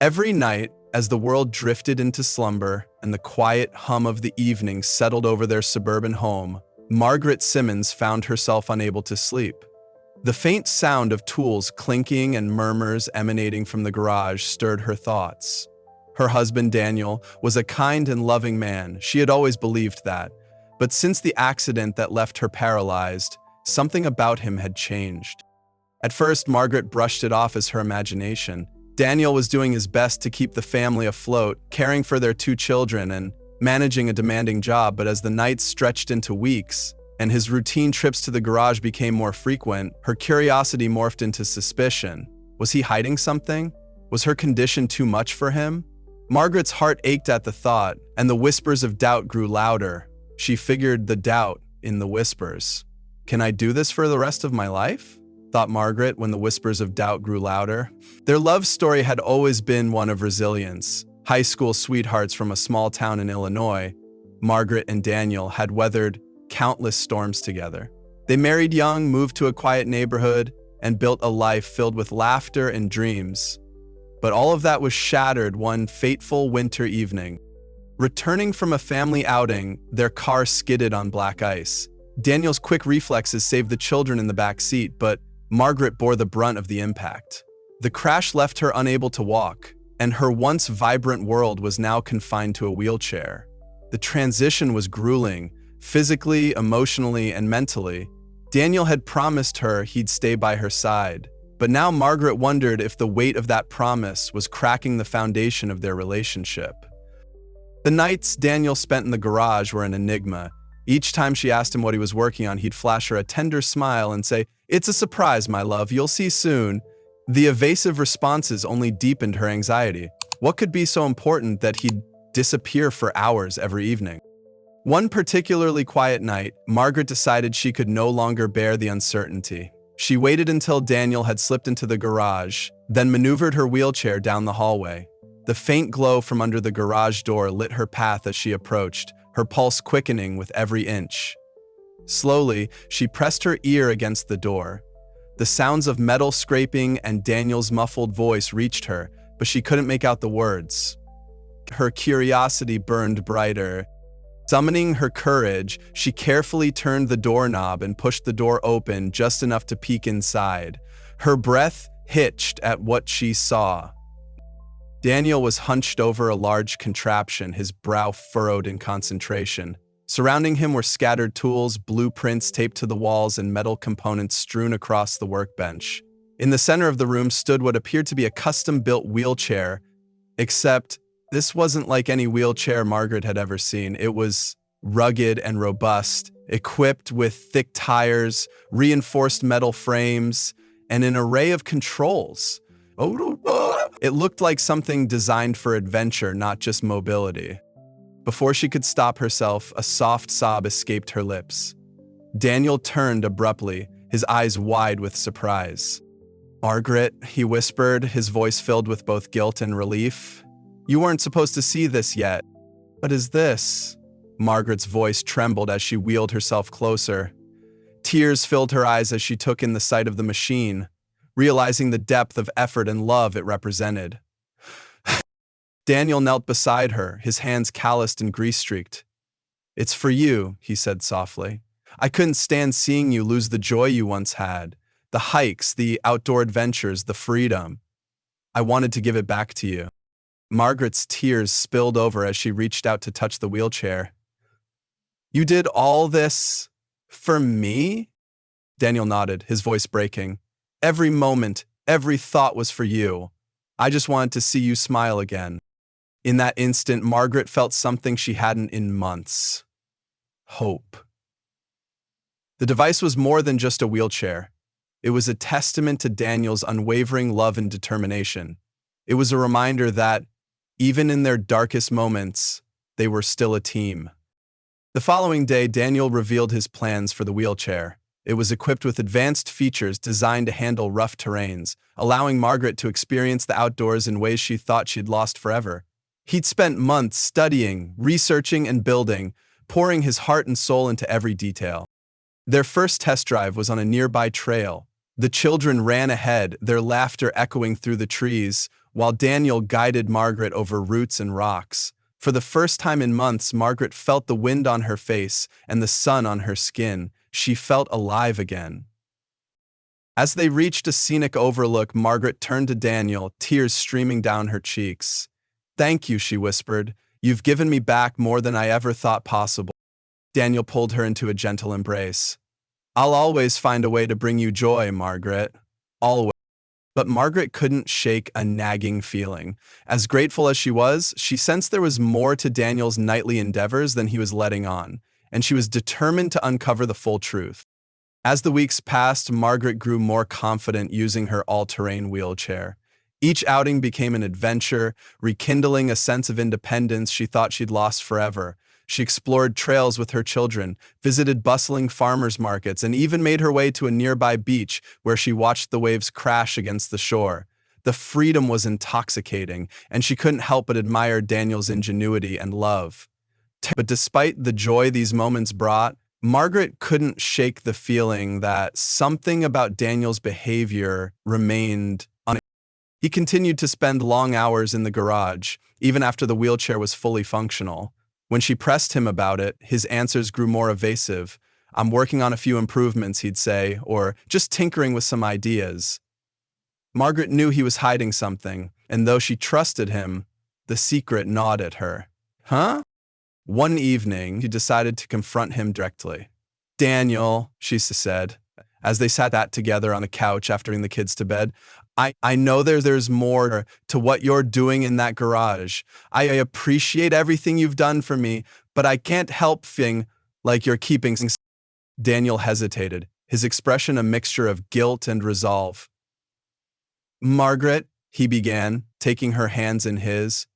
Every night, as the world drifted into slumber and the quiet hum of the evening settled over their suburban home, Margaret Simmons found herself unable to sleep. The faint sound of tools clinking and murmurs emanating from the garage stirred her thoughts. Her husband, Daniel, was a kind and loving man. She had always believed that. But since the accident that left her paralyzed, something about him had changed. At first, Margaret brushed it off as her imagination. Daniel was doing his best to keep the family afloat, caring for their 2 children and managing a demanding job, but as the nights stretched into weeks and his routine trips to the garage became more frequent, her curiosity morphed into suspicion. Was he hiding something? Was her condition too much for him? Margaret's heart ached at the thought, and the whispers of doubt grew louder. She figured the doubt in the whispers. Can I do this for the rest of my life? Thought Margaret when the whispers of doubt grew louder. Their love story had always been one of resilience. High school sweethearts from a small town in Illinois, Margaret and Daniel had weathered countless storms together. They married young, moved to a quiet neighborhood, and built a life filled with laughter and dreams. But all of that was shattered one fateful winter evening. Returning from a family outing, their car skidded on black ice. Daniel's quick reflexes saved the children in the back seat, but Margaret bore the brunt of the impact. The crash left her unable to walk, and her once vibrant world was now confined to a wheelchair. The transition was grueling, physically, emotionally, and mentally. Daniel had promised her he'd stay by her side, but now Margaret wondered if the weight of that promise was cracking the foundation of their relationship. The nights Daniel spent in the garage were an enigma. Each time she asked him what he was working on, he'd flash her a tender smile and say, "It's a surprise, my love, you'll see soon." The evasive responses only deepened her anxiety. What could be so important that he'd disappear for hours every evening? One particularly quiet night, Margaret decided she could no longer bear the uncertainty. She waited until Daniel had slipped into the garage, then maneuvered her wheelchair down the hallway. The faint glow from under the garage door lit her path as she approached, her pulse quickening with every inch. Slowly, she pressed her ear against the door. The sounds of metal scraping and Daniel's muffled voice reached her, but she couldn't make out the words. Her curiosity burned brighter. Summoning her courage, she carefully turned the doorknob and pushed the door open just enough to peek inside. Her breath hitched at what she saw. Daniel was hunched over a large contraption, his brow furrowed in concentration. Surrounding him were scattered tools, blueprints taped to the walls, and metal components strewn across the workbench. In the center of the room stood what appeared to be a custom-built wheelchair, except this wasn't like any wheelchair Margaret had ever seen. It was rugged and robust, equipped with thick tires, reinforced metal frames, and an array of controls. It looked like something designed for adventure, not just mobility. Before she could stop herself, a soft sob escaped her lips. Daniel turned abruptly, his eyes wide with surprise. "Margaret," he whispered, his voice filled with both guilt and relief. "You weren't supposed to see this yet." "What is this?" Margaret's voice trembled as she wheeled herself closer. Tears filled her eyes as she took in the sight of the machine, realizing the depth of effort and love it represented. Daniel knelt beside her, his hands calloused and grease-streaked. "It's for you," he said softly. "I couldn't stand seeing you lose the joy you once had. The hikes, the outdoor adventures, the freedom. I wanted to give it back to you." Margaret's tears spilled over as she reached out to touch the wheelchair. "You did all this for me?" Daniel nodded, his voice breaking. "Every moment, every thought was for you. I just wanted to see you smile again." In that instant, Margaret felt something she hadn't in months. Hope. The device was more than just a wheelchair. It was a testament to Daniel's unwavering love and determination. It was a reminder that, even in their darkest moments, they were still a team. The following day, Daniel revealed his plans for the wheelchair. It was equipped with advanced features designed to handle rough terrains, allowing Margaret to experience the outdoors in ways she thought she'd lost forever. He'd spent months studying, researching, and building, pouring his heart and soul into every detail. Their first test drive was on a nearby trail. The children ran ahead, their laughter echoing through the trees, while Daniel guided Margaret over roots and rocks. For the first time in months, Margaret felt the wind on her face and the sun on her skin. She felt alive again. As they reached a scenic overlook, Margaret turned to Daniel, tears streaming down her cheeks. "Thank you," she whispered. "You've given me back more than I ever thought possible." Daniel pulled her into a gentle embrace. "I'll always find a way to bring you joy, Margaret. Always." But Margaret couldn't shake a nagging feeling. As grateful as she was, she sensed there was more to Daniel's nightly endeavors than he was letting on, and she was determined to uncover the full truth. As the weeks passed, Margaret grew more confident using her all-terrain wheelchair. Each outing became an adventure, rekindling a sense of independence she thought she'd lost forever. She explored trails with her children, visited bustling farmers markets, and even made her way to a nearby beach where she watched the waves crash against the shore. The freedom was intoxicating, and she couldn't help but admire Daniel's ingenuity and love. But despite the joy these moments brought, Margaret couldn't shake the feeling that something about Daniel's behavior remained unexplained. He continued to spend long hours in the garage, even after the wheelchair was fully functional. When she pressed him about it, his answers grew more evasive. "I'm working on a few improvements," he'd say, or "just tinkering with some ideas." Margaret knew he was hiding something, and though she trusted him, the secret gnawed at her. "Huh?" One evening, she decided to confront him directly. "Daniel," she said, as they sat together on the couch after putting the kids to bed, I know there's more to what you're doing in that garage. I appreciate everything you've done for me, but I can't help feeling like you're keeping..." Daniel hesitated, his expression a mixture of guilt and resolve. "Margaret," he began, taking her hands in his,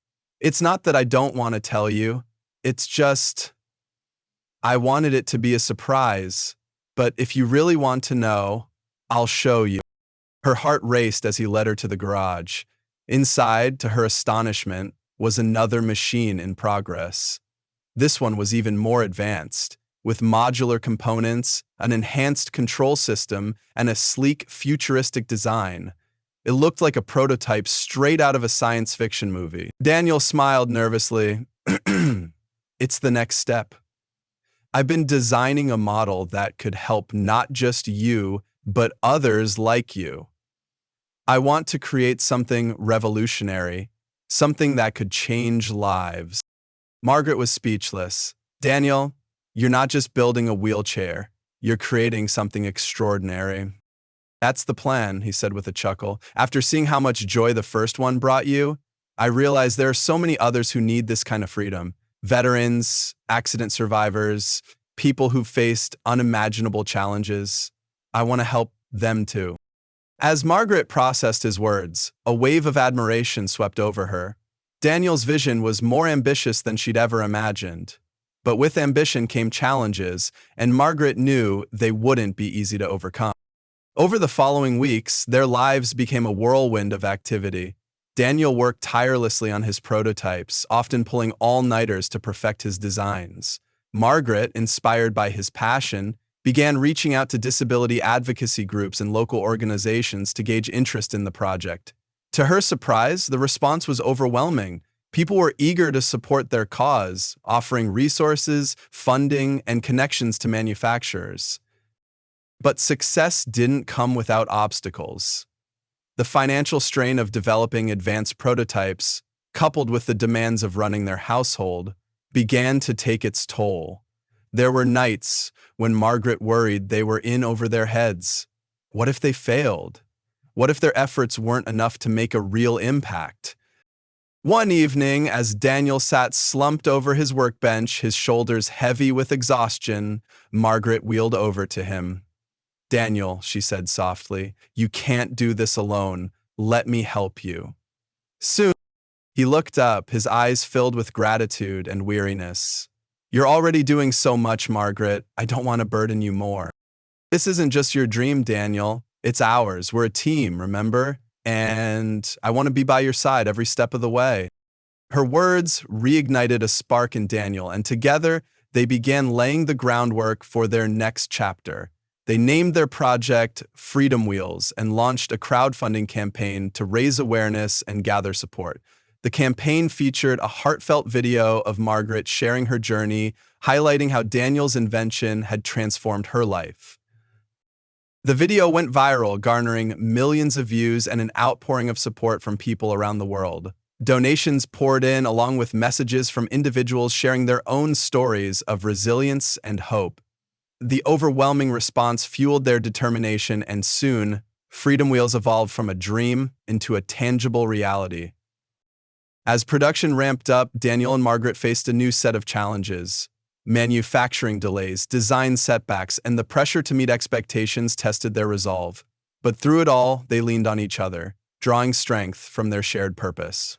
"it's not that I don't want to tell you. It's just, I wanted it to be a surprise, but if you really want to know, I'll show you." Her heart raced as he led her to the garage. Inside, to her astonishment, was another machine in progress. This one was even more advanced, with modular components, an enhanced control system, and a sleek, futuristic design. It looked like a prototype straight out of a science fiction movie. Daniel smiled nervously. "It's the next step. I've been designing a model that could help not just you, but others like you. I want to create something revolutionary, something that could change lives." Margaret was speechless. "Daniel, you're not just building a wheelchair, you're creating something extraordinary." "That's the plan," he said with a chuckle. "After seeing how much joy the first one brought you, I realize there are so many others who need this kind of freedom. Veterans, accident survivors, people who've faced unimaginable challenges. I want to help them too." As Margaret processed his words, a wave of admiration swept over her. Daniel's vision was more ambitious than she'd ever imagined. But with ambition came challenges, and Margaret knew they wouldn't be easy to overcome. Over the following weeks, their lives became a whirlwind of activity. Daniel worked tirelessly on his prototypes, often pulling all-nighters to perfect his designs. Margaret, inspired by his passion, began reaching out to disability advocacy groups and local organizations to gauge interest in the project. To her surprise, the response was overwhelming. People were eager to support their cause, offering resources, funding, and connections to manufacturers. But success didn't come without obstacles. The financial strain of developing advanced prototypes, coupled with the demands of running their household, began to take its toll. There were nights when Margaret worried they were in over their heads. What if they failed? What if their efforts weren't enough to make a real impact? One evening, as Daniel sat slumped over his workbench, his shoulders heavy with exhaustion, Margaret wheeled over to him. "Daniel," she said softly, "you can't do this alone. Let me help you." Soon, he looked up, his eyes filled with gratitude and weariness. "You're already doing so much, Margaret. I don't want to burden you more." "This isn't just your dream, Daniel. It's ours. We're a team, remember? And I want to be by your side every step of the way." Her words reignited a spark in Daniel, and together they began laying the groundwork for their next chapter. They named their project Freedom Wheels and launched a crowdfunding campaign to raise awareness and gather support. The campaign featured a heartfelt video of Margaret sharing her journey, highlighting how Daniel's invention had transformed her life. The video went viral, garnering millions of views and an outpouring of support from people around the world. Donations poured in, along with messages from individuals sharing their own stories of resilience and hope. The overwhelming response fueled their determination, and soon, Freedom Wheels evolved from a dream into a tangible reality. As production ramped up, Daniel and Margaret faced a new set of challenges. Manufacturing delays, design setbacks, and the pressure to meet expectations tested their resolve. But through it all, they leaned on each other, drawing strength from their shared purpose.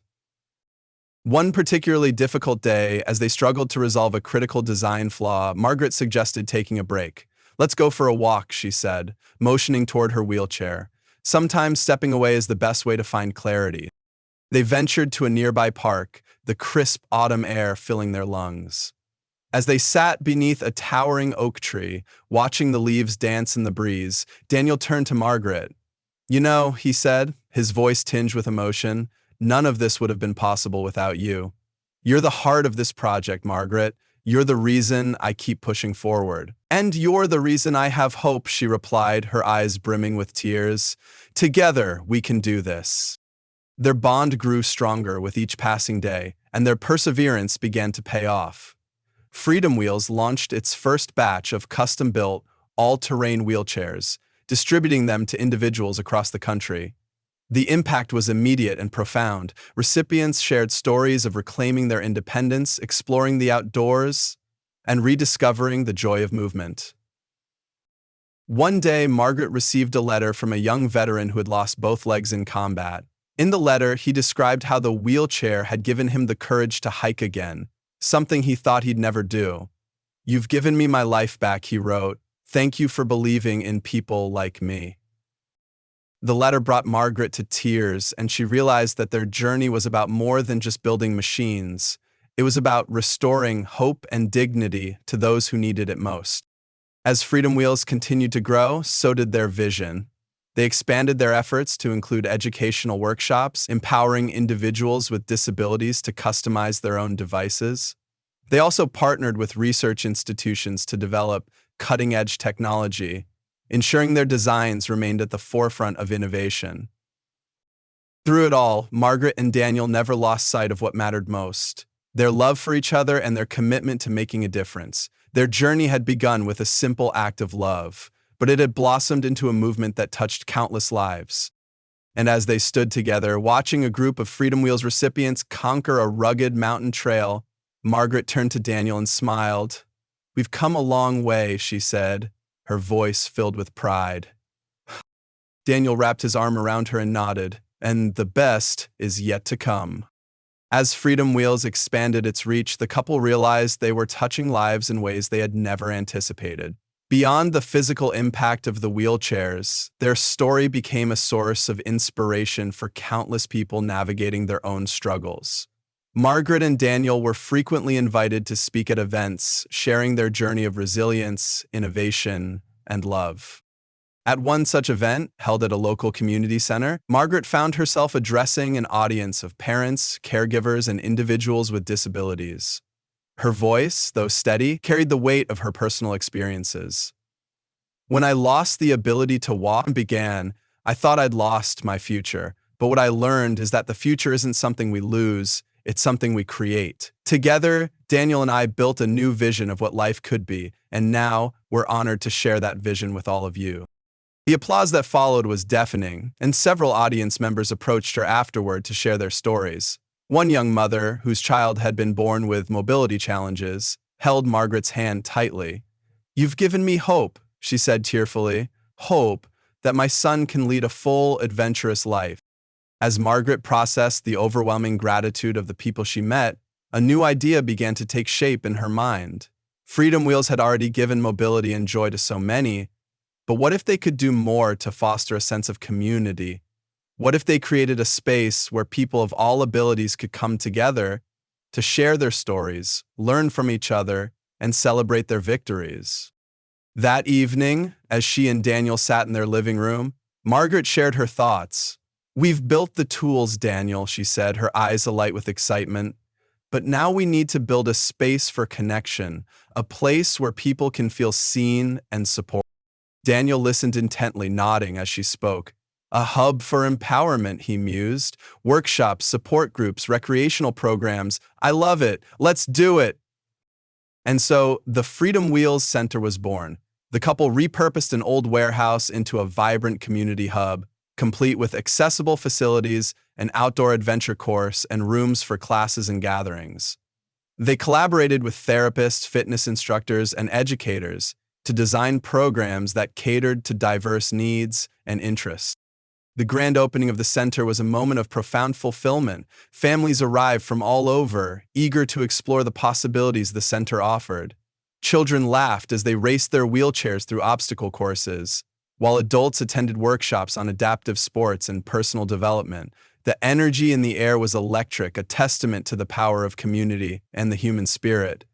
One particularly difficult day, as they struggled to resolve a critical design flaw, Margaret suggested taking a break. "Let's go for a walk," she said, motioning toward her wheelchair. "Sometimes stepping away is the best way to find clarity." They ventured to a nearby park, the crisp autumn air filling their lungs. As they sat beneath a towering oak tree, watching the leaves dance in the breeze, Daniel turned to Margaret. "You know," he said, his voice tinged with emotion, "none of this would have been possible without you. You're the heart of this project, Margaret. You're the reason I keep pushing forward. And you're the reason I have hope," she replied, her eyes brimming with tears. "Together, we can do this." Their bond grew stronger with each passing day, and their perseverance began to pay off. Freedom Wheels launched its first batch of custom-built, all-terrain wheelchairs, distributing them to individuals across the country. The impact was immediate and profound. Recipients shared stories of reclaiming their independence, exploring the outdoors, and rediscovering the joy of movement. One day, Margaret received a letter from a young veteran who had lost both legs in combat. In the letter, he described how the wheelchair had given him the courage to hike again, something he thought he'd never do. "You've given me my life back," he wrote. "Thank you for believing in people like me." The letter brought Margaret to tears, and she realized that their journey was about more than just building machines. It was about restoring hope and dignity to those who needed it most. As Freedom Wheels continued to grow, so did their vision. They expanded their efforts to include educational workshops, empowering individuals with disabilities to customize their own devices. They also partnered with research institutions to develop cutting-edge technology, ensuring their designs remained at the forefront of innovation. Through it all, Margaret and Daniel never lost sight of what mattered most: their love for each other and their commitment to making a difference. Their journey had begun with a simple act of love, but it had blossomed into a movement that touched countless lives. And as they stood together, watching a group of Freedom Wheels recipients conquer a rugged mountain trail, Margaret turned to Daniel and smiled. "We've come a long way," she said, her voice filled with pride. Daniel wrapped his arm around her and nodded, "And the best is yet to come." As Freedom Wheels expanded its reach, the couple realized they were touching lives in ways they had never anticipated. Beyond the physical impact of the wheelchairs, their story became a source of inspiration for countless people navigating their own struggles. Margaret and Daniel were frequently invited to speak at events, sharing their journey of resilience, innovation, and love. At one such event, held at a local community center, Margaret found herself addressing an audience of parents, caregivers, and individuals with disabilities. Her voice, though steady, carried the weight of her personal experiences. "When I lost the ability to walk and began, I thought I'd lost my future. But what I learned is that the future isn't something we lose, it's something we create. Together, Daniel and I built a new vision of what life could be, and now we're honored to share that vision with all of you." The applause that followed was deafening, and several audience members approached her afterward to share their stories. One young mother, whose child had been born with mobility challenges, held Margaret's hand tightly. "You've given me hope," she said tearfully, "hope that my son can lead a full, adventurous life." As Margaret processed the overwhelming gratitude of the people she met, a new idea began to take shape in her mind. Freedom Wheels had already given mobility and joy to so many, but what if they could do more to foster a sense of community? What if they created a space where people of all abilities could come together to share their stories, learn from each other, and celebrate their victories? That evening, as she and Daniel sat in their living room, Margaret shared her thoughts. "We've built the tools, Daniel," she said, her eyes alight with excitement. "But now we need to build a space for connection, a place where people can feel seen and supported." Daniel listened intently, nodding as she spoke. "A hub for empowerment," he mused. "Workshops, support groups, recreational programs. I love it. Let's do it." And so the Freedom Wheels Center was born. The couple repurposed an old warehouse into a vibrant community hub, complete with accessible facilities, an outdoor adventure course, and rooms for classes and gatherings. They collaborated with therapists, fitness instructors, and educators to design programs that catered to diverse needs and interests. The grand opening of the center was a moment of profound fulfillment. Families arrived from all over, eager to explore the possibilities the center offered. Children laughed as they raced their wheelchairs through obstacle courses, while adults attended workshops on adaptive sports and personal development. The energy in the air was electric, a testament to the power of community and the human spirit.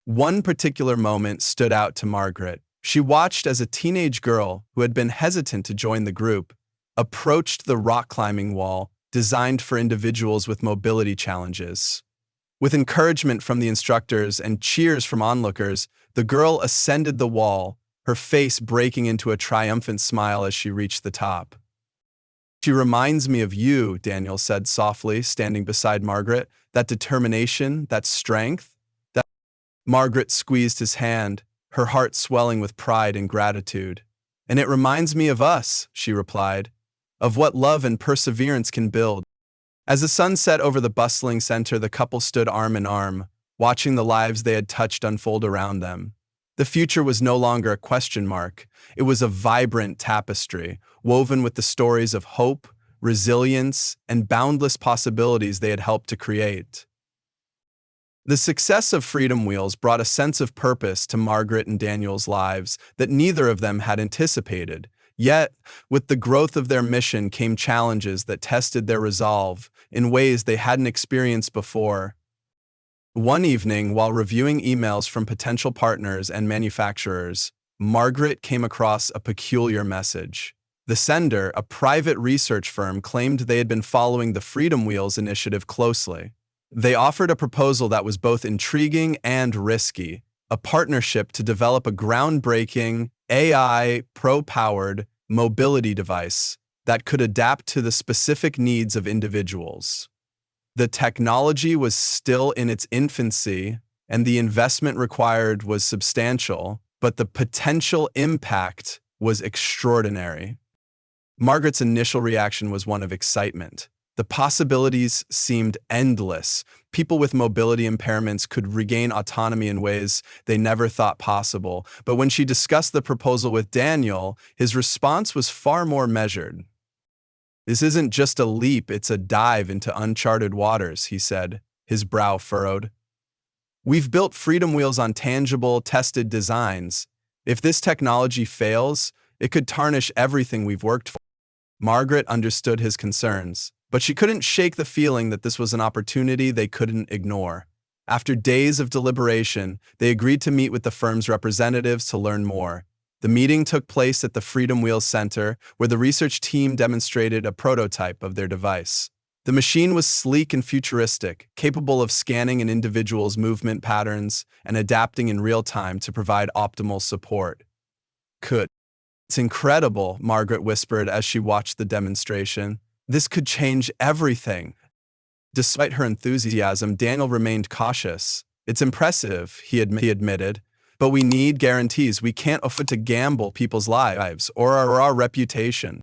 One particular moment stood out to Margaret. She watched as a teenage girl who had been hesitant to join the group approached the rock climbing wall designed for individuals with mobility challenges. With encouragement from the instructors and cheers from onlookers, the girl ascended the wall, her face breaking into a triumphant smile as she reached the top. "She reminds me of you," Daniel said softly, standing beside Margaret. "That determination, that strength." Margaret squeezed his hand, her heart swelling with pride and gratitude. "And it reminds me of us," she replied, "of what love and perseverance can build." As the sun set over the bustling center, the couple stood arm in arm, watching the lives they had touched unfold around them. The future was no longer a question mark. It was a vibrant tapestry, woven with the stories of hope, resilience, and boundless possibilities they had helped to create. The success of Freedom Wheels brought a sense of purpose to Margaret and Daniel's lives that neither of them had anticipated. Yet, with the growth of their mission came challenges that tested their resolve in ways they hadn't experienced before. One evening, while reviewing emails from potential partners and manufacturers, Margaret came across a peculiar message. The sender, a private research firm, claimed they had been following the Freedom Wheels initiative closely. They offered a proposal that was both intriguing and risky, a partnership to develop a groundbreaking AI Pro-powered mobility device that could adapt to the specific needs of individuals. The technology was still in its infancy, and the investment required was substantial, but the potential impact was extraordinary. Margaret's initial reaction was one of excitement. The possibilities seemed endless. People with mobility impairments could regain autonomy in ways they never thought possible. But when she discussed the proposal with Daniel, his response was far more measured. "This isn't just a leap, it's a dive into uncharted waters," he said, his brow furrowed. "We've built Freedom Wheels on tangible, tested designs. If this technology fails, it could tarnish everything we've worked for." Margaret understood his concerns, but she couldn't shake the feeling that this was an opportunity they couldn't ignore. After days of deliberation, they agreed to meet with the firm's representatives to learn more. The meeting took place at the Freedom Wheels Center, where the research team demonstrated a prototype of their device. The machine was sleek and futuristic, capable of scanning an individual's movement patterns and adapting in real time to provide optimal support. "It's incredible," Margaret whispered as she watched the demonstration. "This could change everything." Despite her enthusiasm, Daniel remained cautious. "It's impressive," he admitted, "but we need guarantees. We can't afford to gamble people's lives or our reputation."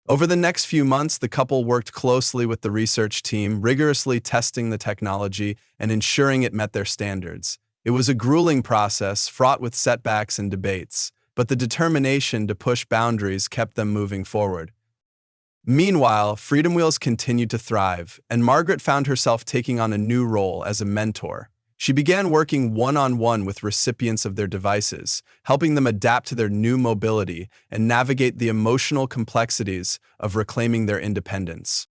Over the next few months, the couple worked closely with the research team, rigorously testing the technology and ensuring it met their standards. It was a grueling process, fraught with setbacks and debates, but the determination to push boundaries kept them moving forward. Meanwhile, Freedom Wheels continued to thrive, and Margaret found herself taking on a new role as a mentor. She began working one-on-one with recipients of their devices, helping them adapt to their new mobility and navigate the emotional complexities of reclaiming their independence.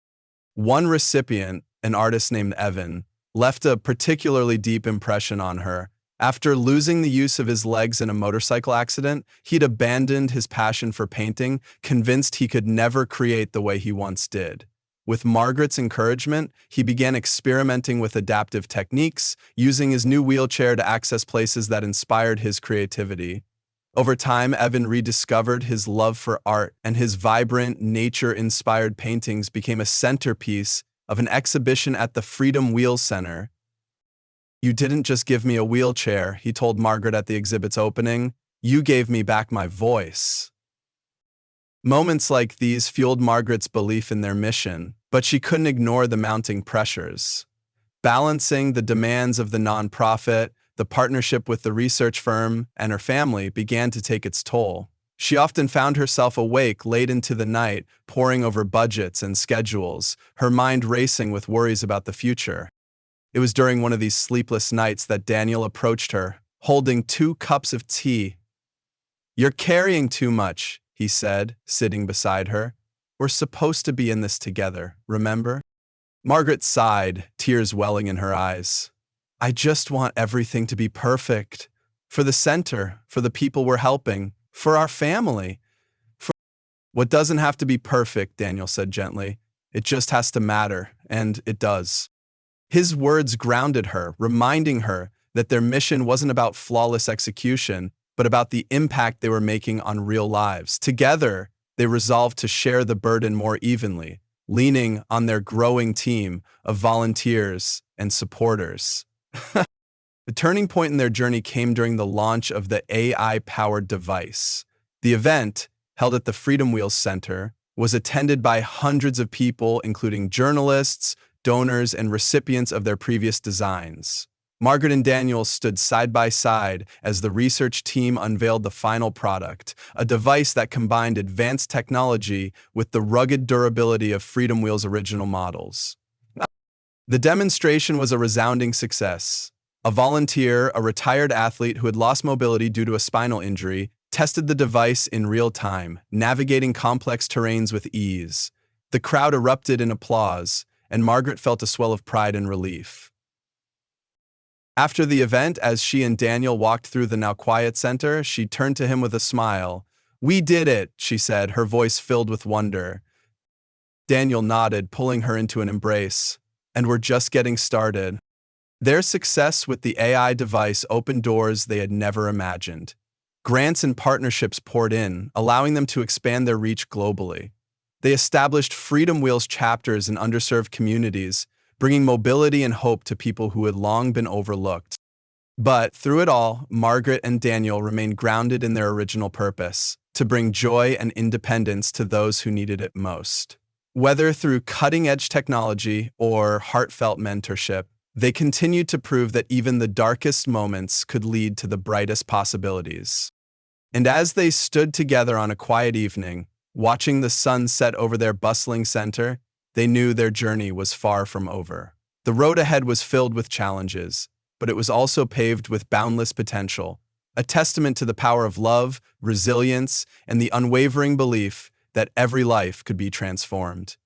One recipient, an artist named Evan, left a particularly deep impression on her. After losing the use of his legs in a motorcycle accident, he'd abandoned his passion for painting, convinced he could never create the way he once did. With Margaret's encouragement, he began experimenting with adaptive techniques, using his new wheelchair to access places that inspired his creativity. Over time, Evan rediscovered his love for art, and his vibrant, nature-inspired paintings became a centerpiece of an exhibition at the Freedom Wheels Center. "You didn't just give me a wheelchair," he told Margaret at the exhibit's opening. "You gave me back my voice." Moments like these fueled Margaret's belief in their mission, but she couldn't ignore the mounting pressures. Balancing the demands of the nonprofit, the partnership with the research firm, and her family began to take its toll. She often found herself awake late into the night, poring over budgets and schedules, her mind racing with worries about the future. It was during one of these sleepless nights that Daniel approached her, holding 2 cups of tea. "You're carrying too much," he said, sitting beside her. "We're supposed to be in this together, remember?" Margaret sighed, tears welling in her eyes. "I just want everything to be perfect. For the center, for the people we're helping, for our family. What doesn't have to be perfect," Daniel said gently. "It just has to matter, and it does." His words grounded her, reminding her that their mission wasn't about flawless execution, but about the impact they were making on real lives. Together, they resolved to share the burden more evenly, leaning on their growing team of volunteers and supporters. The turning point in their journey came during the launch of the AI-powered device. The event, held at the Freedom Wheels Center, was attended by hundreds of people, including journalists, donors, and recipients of their previous designs. Margaret and Daniel stood side by side as the research team unveiled the final product, a device that combined advanced technology with the rugged durability of Freedom Wheels' original models. The demonstration was a resounding success. A volunteer, a retired athlete who had lost mobility due to a spinal injury, tested the device in real time, navigating complex terrains with ease. The crowd erupted in applause, and Margaret felt a swell of pride and relief. After the event, as she and Daniel walked through the now quiet center, she turned to him with a smile. "We did it," she said, her voice filled with wonder. Daniel nodded, pulling her into an embrace. "And we're just getting started." Their success with the AI device opened doors they had never imagined. Grants and partnerships poured in, allowing them to expand their reach globally. They established Freedom Wheels chapters in underserved communities, bringing mobility and hope to people who had long been overlooked. But through it all, Margaret and Daniel remained grounded in their original purpose, to bring joy and independence to those who needed it most. Whether through cutting-edge technology or heartfelt mentorship, they continued to prove that even the darkest moments could lead to the brightest possibilities. And as they stood together on a quiet evening, watching the sun set over their bustling center, they knew their journey was far from over. The road ahead was filled with challenges, but it was also paved with boundless potential, a testament to the power of love, resilience, and the unwavering belief that every life could be transformed.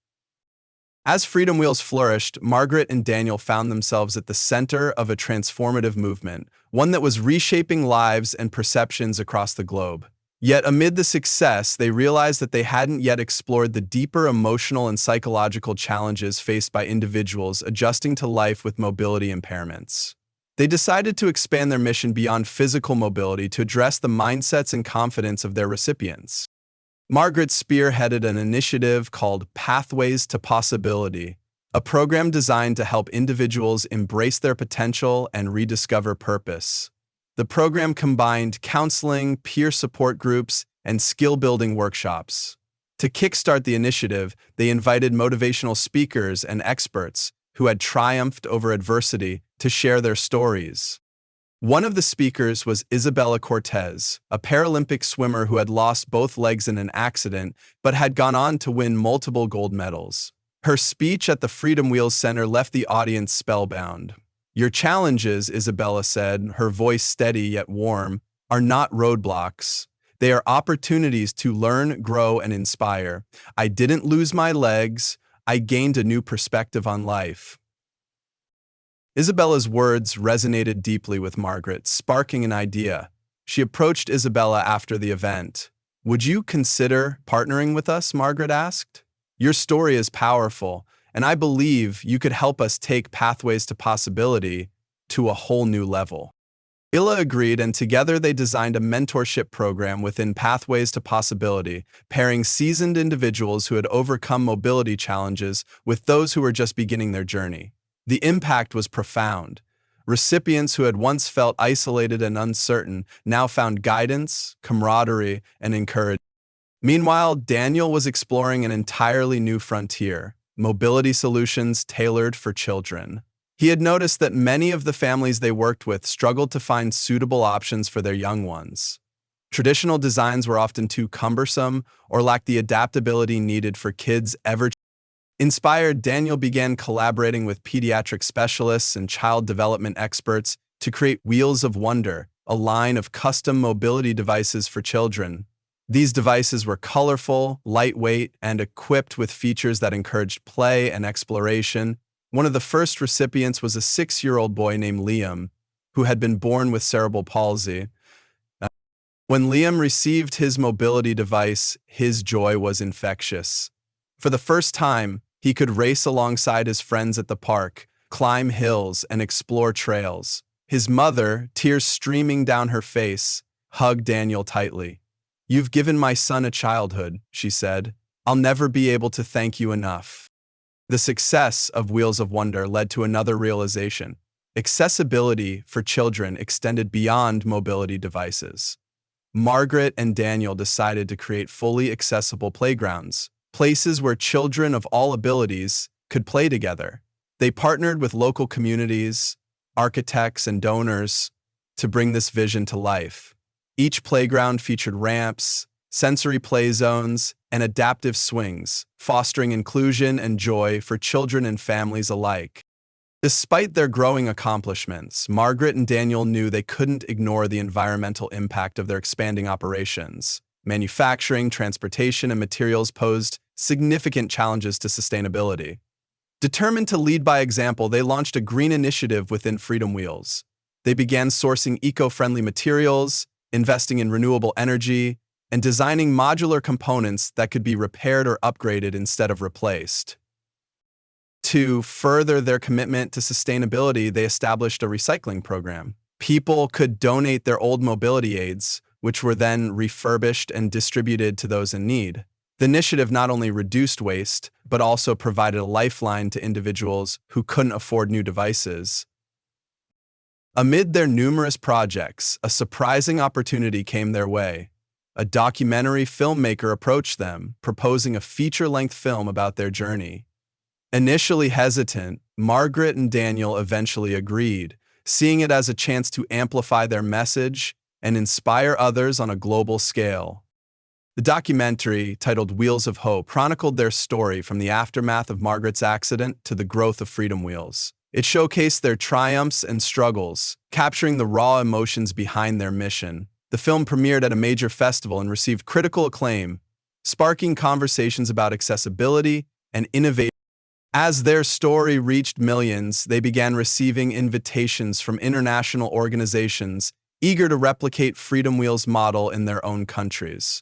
As Freedom Wheels flourished, Margaret and Daniel found themselves at the center of a transformative movement, one that was reshaping lives and perceptions across the globe. Yet amid the success, they realized that they hadn't yet explored the deeper emotional and psychological challenges faced by individuals adjusting to life with mobility impairments. They decided to expand their mission beyond physical mobility to address the mindsets and confidence of their recipients. Margaret spearheaded an initiative called Pathways to Possibility, a program designed to help individuals embrace their potential and rediscover purpose. The program combined counseling, peer support groups, and skill-building workshops. To kickstart the initiative, they invited motivational speakers and experts who had triumphed over adversity to share their stories. One of the speakers was Isabella Cortez, a Paralympic swimmer who had lost both legs in an accident but had gone on to win multiple gold medals. Her speech at the Freedom Wheels Center left the audience spellbound. "Your challenges," Isabella said, her voice steady yet warm, "are not roadblocks. They are opportunities to learn, grow, and inspire. I didn't lose my legs. I gained a new perspective on life." Isabella's words resonated deeply with Margaret, sparking an idea. She approached Isabella after the event. "Would you consider partnering with us?" Margaret asked. "Your story is powerful, and I believe you could help us take Pathways to Possibility to a whole new level." Illa agreed, and together they designed a mentorship program within Pathways to Possibility, pairing seasoned individuals who had overcome mobility challenges with those who were just beginning their journey. The impact was profound. Recipients who had once felt isolated and uncertain now found guidance, camaraderie, and encouragement. Meanwhile, Daniel was exploring an entirely new frontier: mobility solutions tailored for children. He had noticed that many of the families they worked with struggled to find suitable options for their young ones. Traditional designs were often too cumbersome or lacked the adaptability needed for kids ever. Inspired, Daniel began collaborating with pediatric specialists and child development experts to create Wheels of Wonder, a line of custom mobility devices for children. These devices were colorful, lightweight, and equipped with features that encouraged play and exploration. One of the first recipients was a 6-year-old boy named Liam, who had been born with cerebral palsy. When Liam received his mobility device, his joy was infectious. For the first time, he could race alongside his friends at the park, climb hills, and explore trails. His mother, tears streaming down her face, hugged Daniel tightly. "You've given my son a childhood," she said. "I'll never be able to thank you enough." The success of Wheels of Wonder led to another realization. Accessibility for children extended beyond mobility devices. Margaret and Daniel decided to create fully accessible playgrounds, places where children of all abilities could play together. They partnered with local communities, architects, and donors to bring this vision to life. Each playground featured ramps, sensory play zones, and adaptive swings, fostering inclusion and joy for children and families alike. Despite their growing accomplishments, Margaret and Daniel knew they couldn't ignore the environmental impact of their expanding operations. Manufacturing, transportation, and materials posed significant challenges to sustainability. Determined to lead by example, they launched a green initiative within Freedom Wheels. They began sourcing eco-friendly materials, investing in renewable energy, and designing modular components that could be repaired or upgraded instead of replaced. To further their commitment to sustainability, they established a recycling program. People could donate their old mobility aids, which were then refurbished and distributed to those in need. The initiative not only reduced waste, but also provided a lifeline to individuals who couldn't afford new devices. Amid their numerous projects, a surprising opportunity came their way. A documentary filmmaker approached them, proposing a feature-length film about their journey. Initially hesitant, Margaret and Daniel eventually agreed, seeing it as a chance to amplify their message and inspire others on a global scale. The documentary, titled Wheels of Hope, chronicled their story from the aftermath of Margaret's accident to the growth of Freedom Wheels. It showcased their triumphs and struggles, capturing the raw emotions behind their mission. The film premiered at a major festival and received critical acclaim, sparking conversations about accessibility and innovation. As their story reached millions, they began receiving invitations from international organizations eager to replicate Freedom Wheels' model in their own countries.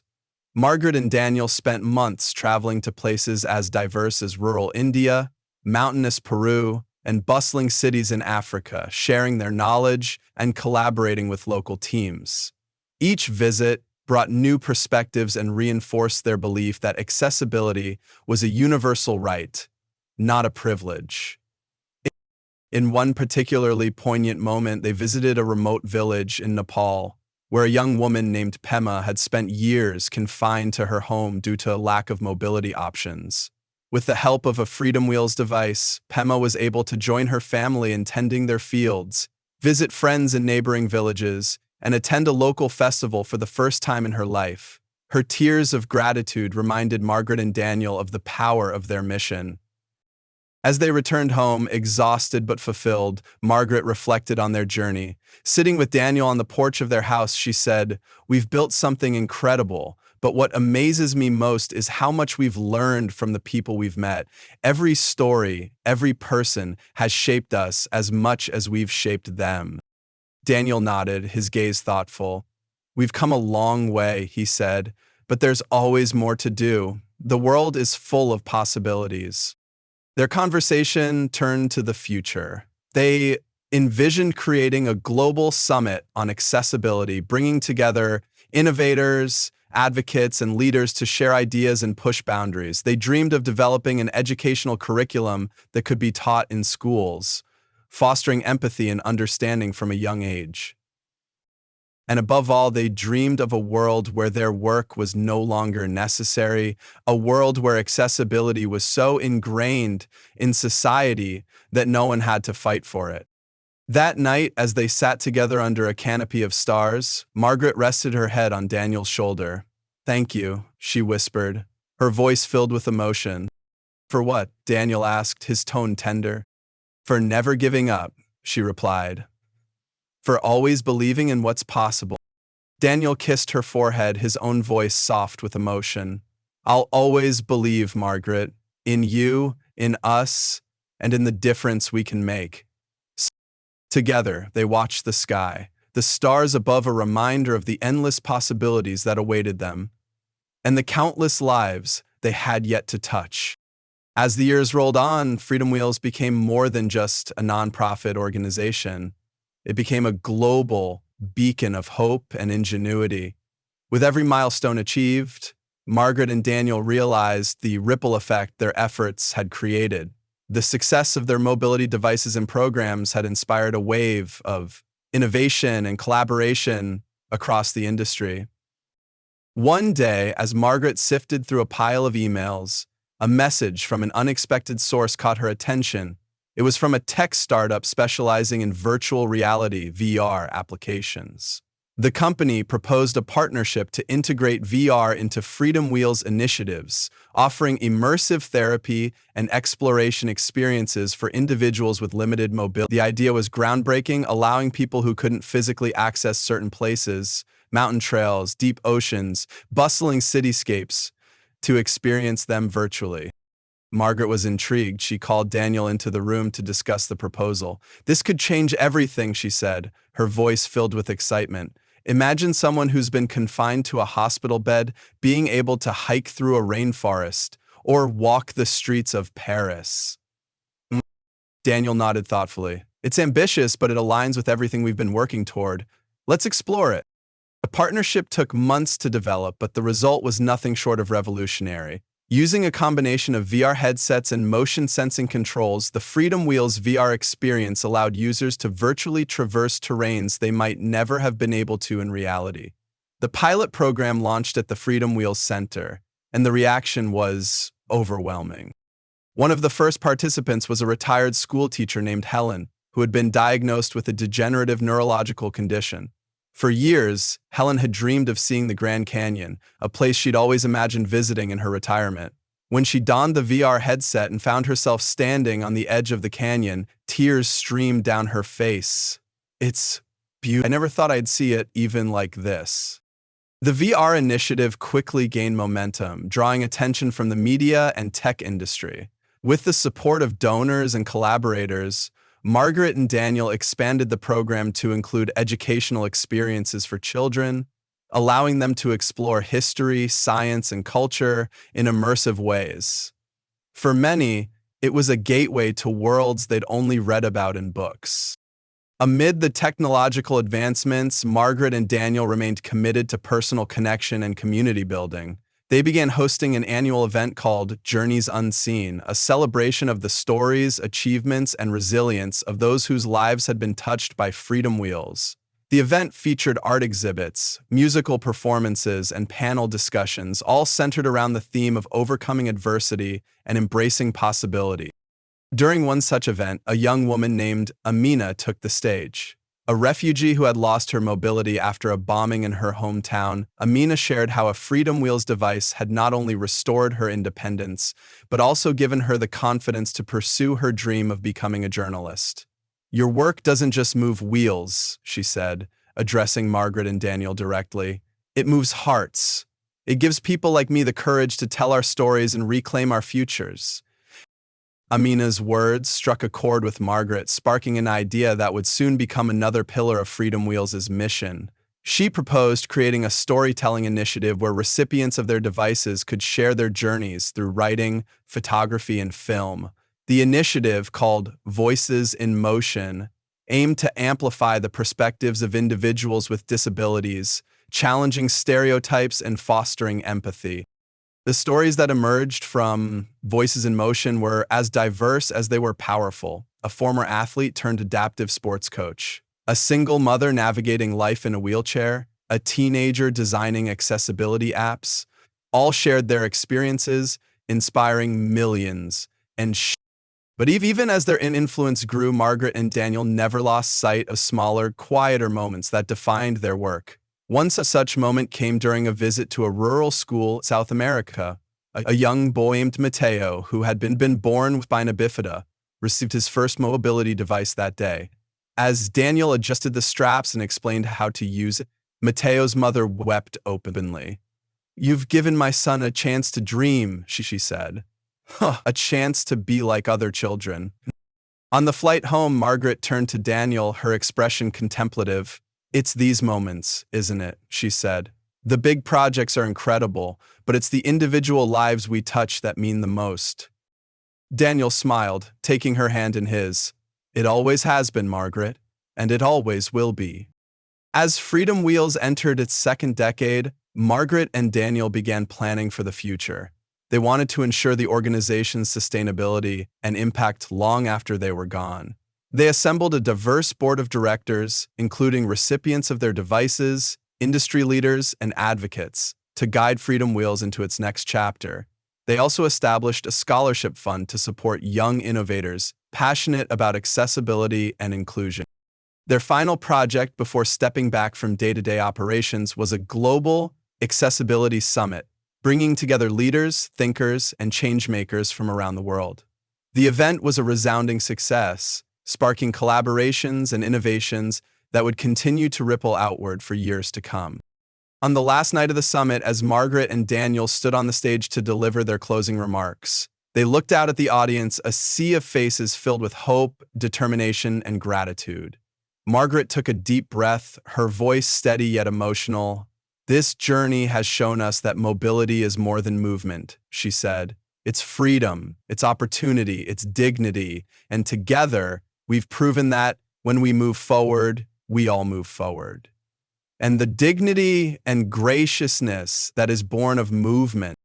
Margaret and Daniel spent months traveling to places as diverse as rural India, mountainous Peru, and bustling cities in Africa, sharing their knowledge and collaborating with local teams. Each visit brought new perspectives and reinforced their belief that accessibility was a universal right, not a privilege. In one particularly poignant moment, they visited a remote village in Nepal, where a young woman named Pema had spent years confined to her home due to a lack of mobility options. With the help of a Freedom Wheels device, Pema was able to join her family in tending their fields, visit friends in neighboring villages, and attend a local festival for the first time in her life. Her tears of gratitude reminded Margaret and Daniel of the power of their mission. As they returned home, exhausted but fulfilled, Margaret reflected on their journey. Sitting with Daniel on the porch of their house, she said, "We've built something incredible, But what amazes me most is how much we've learned from the people we've met. Every story, every person has shaped us as much as we've shaped them. Daniel nodded, his gaze thoughtful. We've come a long way, he said, but there's always more to do. The world is full of possibilities. Their conversation turned to the future. They envisioned creating a global summit on accessibility, bringing together innovators, advocates, and leaders to share ideas and push boundaries. They dreamed of developing an educational curriculum that could be taught in schools, fostering empathy and understanding from a young age. And above all, they dreamed of a world where their work was no longer necessary, a world where accessibility was so ingrained in society that no one had to fight for it. That night, as they sat together under a canopy of stars, Margaret rested her head on Daniel's shoulder. "Thank you," she whispered, her voice filled with emotion. "For what?" Daniel asked, his tone tender. "For never giving up," she replied. "For always believing in what's possible." Daniel kissed her forehead, his own voice soft with emotion. "I'll always believe, Margaret, in you, in us, and in the difference we can make." Together, they watched the sky, the stars above a reminder of the endless possibilities that awaited them, and the countless lives they had yet to touch. As the years rolled on, Freedom Wheels became more than just a nonprofit organization. It became a global beacon of hope and ingenuity. With every milestone achieved, Margaret and Daniel realized the ripple effect their efforts had created. The success of their mobility devices and programs had inspired a wave of innovation and collaboration across the industry. One day, as Margaret sifted through a pile of emails, a message from an unexpected source caught her attention. It was from a tech startup specializing in virtual reality (VR) applications. The company proposed a partnership to integrate VR into Freedom Wheels initiatives, offering immersive therapy and exploration experiences for individuals with limited mobility. The idea was groundbreaking, allowing people who couldn't physically access certain places, mountain trails, deep oceans, bustling cityscapes, to experience them virtually. Margaret was intrigued. She called Daniel into the room to discuss the proposal. "This could change everything," she said, her voice filled with excitement. "Imagine someone who's been confined to a hospital bed being able to hike through a rainforest or walk the streets of Paris." Daniel nodded thoughtfully. "It's ambitious, but it aligns with everything we've been working toward. Let's explore it." The partnership took months to develop, but the result was nothing short of revolutionary. Using a combination of VR headsets and motion-sensing controls, the Freedom Wheels VR experience allowed users to virtually traverse terrains they might never have been able to in reality. The pilot program launched at the Freedom Wheels Center, and the reaction was overwhelming. One of the first participants was a retired school teacher named Helen, who had been diagnosed with a degenerative neurological condition. For years, Helen had dreamed of seeing the Grand Canyon, a place she'd always imagined visiting in her retirement. When she donned the VR headset and found herself standing on the edge of the canyon, tears streamed down her face. "It's beautiful. I never thought I'd see it even like this." The VR initiative quickly gained momentum, drawing attention from the media and tech industry. With the support of donors and collaborators, Margaret and Daniel expanded the program to include educational experiences for children, allowing them to explore history, science, and culture in immersive ways. For many, it was a gateway to worlds they'd only read about in books. Amid the technological advancements, Margaret and Daniel remained committed to personal connection and community building. They began hosting an annual event called Journeys Unseen, a celebration of the stories, achievements, and resilience of those whose lives had been touched by Freedom Wheels. The event featured art exhibits, musical performances, and panel discussions, all centered around the theme of overcoming adversity and embracing possibility. During one such event, a young woman named Amina took the stage. A refugee who had lost her mobility after a bombing in her hometown, Amina shared how a Freedom Wheels device had not only restored her independence, but also given her the confidence to pursue her dream of becoming a journalist. "Your work doesn't just move wheels," she said, addressing Margaret and Daniel directly. "It moves hearts. It gives people like me the courage to tell our stories and reclaim our futures. Amina's words struck a chord with Margaret, sparking an idea that would soon become another pillar of Freedom Wheels' mission. She proposed creating a storytelling initiative where recipients of their devices could share their journeys through writing, photography, and film. The initiative, called Voices in Motion, aimed to amplify the perspectives of individuals with disabilities, challenging stereotypes and fostering empathy. The stories that emerged from Voices in Motion were as diverse as they were powerful. A former athlete turned adaptive sports coach, a single mother navigating life in a wheelchair, a teenager designing accessibility apps, all shared their experiences, inspiring millions. But even as their influence grew, Margaret and Daniel never lost sight of smaller, quieter moments that defined their work. One such moment came during a visit to a rural school in South America. A young boy named Mateo, who had been born with spina bifida, received his first mobility device that day. As Daniel adjusted the straps and explained how to use it, Mateo's mother wept openly. "You've given my son a chance to dream," she said. A chance to be like other children. On the flight home, Margaret turned to Daniel, her expression contemplative. "It's these moments, isn't it?" she said. "The big projects are incredible, but it's the individual lives we touch that mean the most." Daniel smiled, taking her hand in his. "It always has been, Margaret, and it always will be." As Freedom Wheels entered its second decade, Margaret and Daniel began planning for the future. They wanted to ensure the organization's sustainability and impact long after they were gone. They assembled a diverse board of directors, including recipients of their devices, industry leaders, and advocates, to guide Freedom Wheels into its next chapter. They also established a scholarship fund to support young innovators passionate about accessibility and inclusion. Their final project before stepping back from day-to-day operations was a global accessibility summit, bringing together leaders, thinkers, and changemakers from around the world. The event was a resounding success, sparking collaborations and innovations that would continue to ripple outward for years to come. On the last night of the summit, as Margaret and Daniel stood on the stage to deliver their closing remarks, they looked out at the audience, a sea of faces filled with hope, determination, and gratitude. Margaret took a deep breath, her voice steady yet emotional. "This journey has shown us that mobility is more than movement," she said. "It's freedom, it's opportunity, it's dignity, and together, we've proven that when we move forward, we all move forward." And the dignity and graciousness that is born of movement.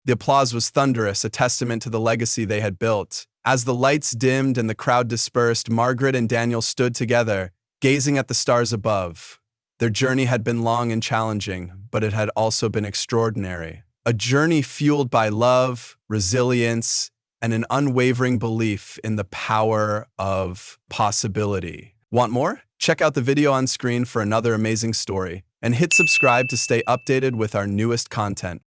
The applause was thunderous, a testament to the legacy they had built. As the lights dimmed and the crowd dispersed, Margaret and Daniel stood together, gazing at the stars above. Their journey had been long and challenging, but it had also been extraordinary. A journey fueled by love, resilience, and an unwavering belief in the power of possibility. Want more? Check out the video on screen for another amazing story, and hit subscribe to stay updated with our newest content.